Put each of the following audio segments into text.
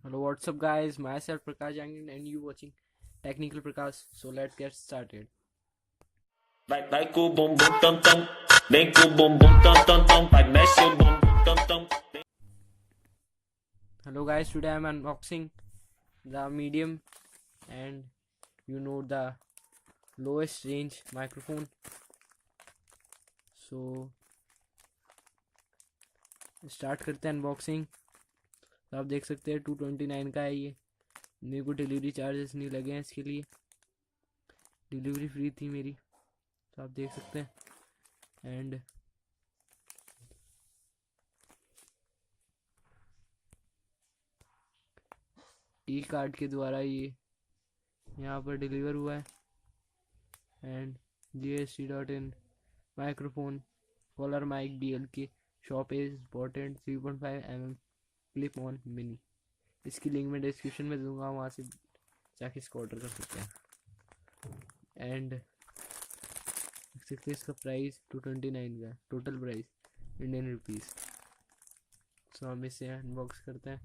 Hello, what's up, guys? Myself Prakash and you watching Technical Prakash. So let's get started. Vai com o bumbum tam tam, vem com o bumbum tam tam tam, vai mexe o bumbum tam tam. Hello, guys. Today I'm unboxing the medium and the lowest range microphone. So start करते हैं unboxing. तो आप देख सकते हैं 229 का है ये। मेरे को डिलीवरी चार्जेस नहीं लगे हैं इसके लिए, डिलीवरी फ्री थी मेरी। तो आप देख सकते हैं एंड ई कार्ड के द्वारा ये यहाँ पर डिलीवर हुआ है। And GST.in microphone collar mic DL के shop is important 3.5 mm clip on mini. इसकी लिंक मैं डिस्क्रिप्शन में दूंगा, वहाँ से जाके इसको ऑर्डर कर सकते हैं। एंड देख सकते हैं इसका प्राइस 229 का, टोटल प्राइस इंडियन रुपीज़। सो हम इसे अनबॉक्स करते हैं।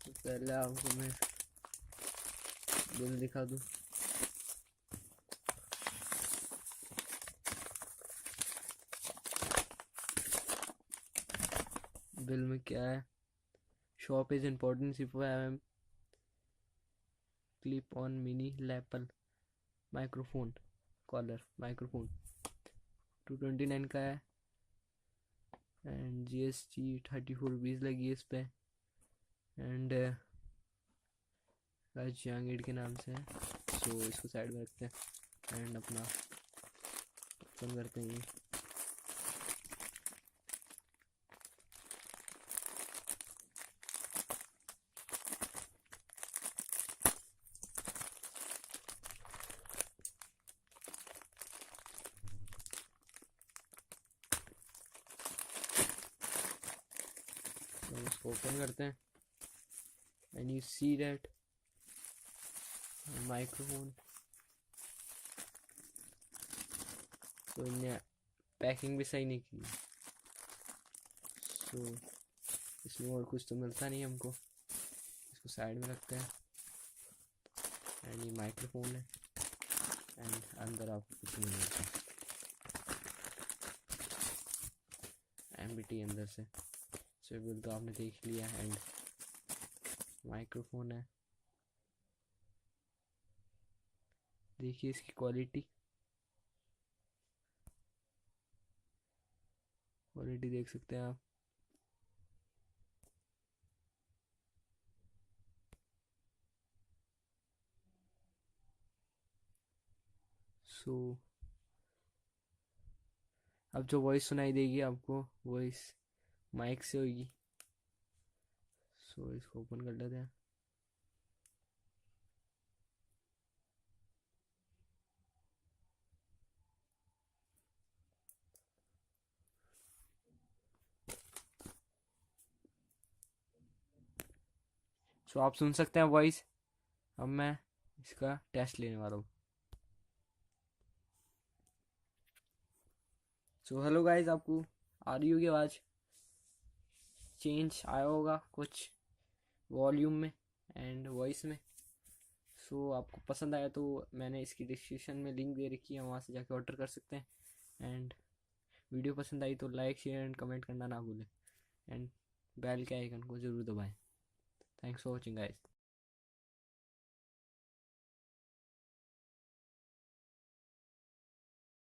तो पहले आपको मैं बिल दिखा दूँ। बिल में क्या है? Shop is important 3.5 mm clip on mini lapel microphone collar microphone 229 का है। एंड GST 34 रुपीज़ लगी है इस पर। एंड जहांगीर के नाम से है। सो इसको साइड में रखते हैं एंड अपना ओपन करते हैं। तो इसको ओपन करते हैं and you see that microphone. तो इन्हें पैकिंग भी सही नहीं की। सो इसमें और कुछ तो मिलता नहीं हमको। इसको साइड में रखते हैं एंड ये माइक्रोफोन है एंड अंदर आपको कुछ नहीं मिलता, एम्बिटी अंदर से। सो बिल तो आपने देख लिया एंड माइक्रोफोन है। देखिए इसकी क्वालिटी देख सकते हैं आप। सो अब जो वॉइस सुनाई देगी आपको, वॉइस माइक से होगी। सो इसको ओपन कर लेते हैं। सो आप सुन सकते हैं वॉइस। अब मैं इसका टेस्ट लेने वाला हूँ। सो हेलो गाइस, आपको आ रही होगी आवाज़? चेंज आया होगा कुछ वॉल्यूम में एंड वॉइस में। सो आपको पसंद आया तो मैंने इसकी डिस्क्रिप्शन में लिंक दे रखी है, वहाँ से जाके ऑर्डर कर सकते हैं। एंड वीडियो पसंद आई तो लाइक शेयर एंड कमेंट करना ना भूलें एंड बेल के आइकन को ज़रूर दबाएं। Thanks for watching guys.